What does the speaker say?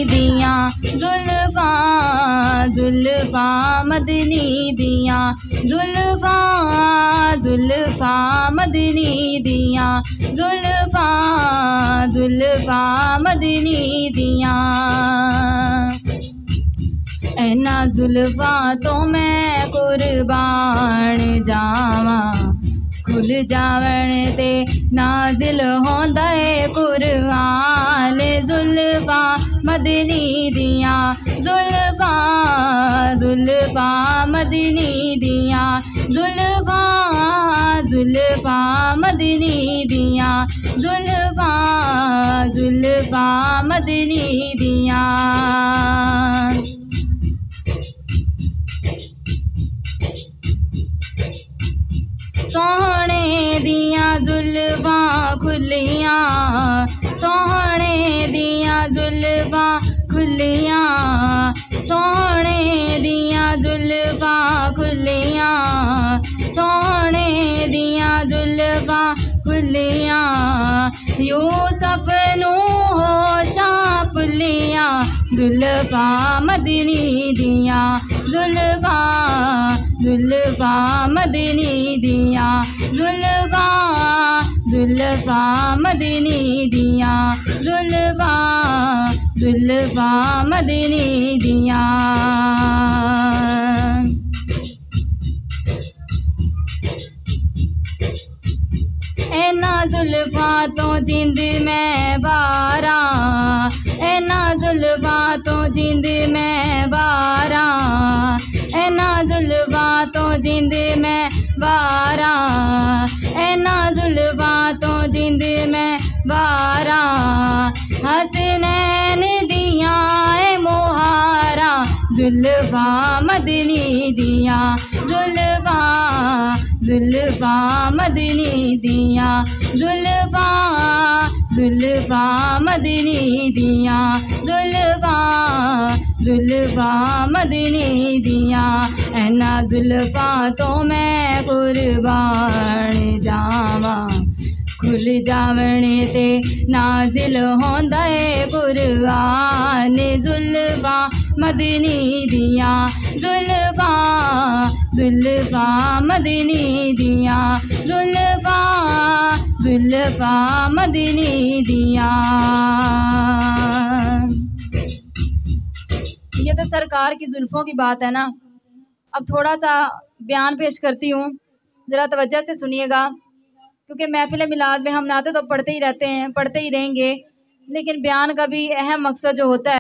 दिया जुल्फा जुल्फा मदनी दिया जुल्फा जुल्फा मदनी दिया जुल्फा जुल्फा मदनी दिया। इन्ना जुल्फा तो मैं कुर्बान जावा खुल जावण ते नाजिल होंदा है कुरान। जुल्फा मदनी दिया जुल्फा जुल्फा मदनी दिया जुल्फा जुल्फा मदनी दिया जुल्फा जुल्फा मदनी दिया। सोहने दिया जुल्फा खुलियां सोहने दिया जुल्फा खुलियां सोहने दिया जुल्फा खुलियां सोहने दिया जुल्फा खुलियां। यूसुफ नू होशा पुलियां जुल्फा मदनी दिया जुल्फा जुल्फा मदनी दिया जुल्फा जुल्फा मदनी दिया जुल्फा जुल्फा मदनी दिया। इन्ना जुल्फा तो जिंद में बारा इन्ना जुल्फा तो जिंद में बारा इन्ना जुल्फा तो जिंद में बारा इन्ना जुल्फा तो जिंद में बारा। हसनैन दिया मोहारा जुल्फा मदनी दिया जुल्फा जुल्फा मदनी दिया जुल्फा जुल्फा मदनी दिया जुल्फा जुल्फा मदनी दिया। इन्ना जुल्फा तो मैं कुर्बान जावा खुल जावण ते नाजिल होंदा है कुरान। जुल्फा मदनी दिया जुल्फा जुल्फा मदनी दिया जुल्फा जुल्फा मदनी दिया। ये तो सरकार की जुल्फों की बात है ना। अब थोड़ा सा बयान पेश करती हूँ, ज़रा तवज्जो से सुनिएगा, क्योंकि महफिल मिलाद में हम नाते तो पढ़ते ही रहते हैं, पढ़ते ही रहेंगे, लेकिन बयान का भी अहम मकसद जो होता है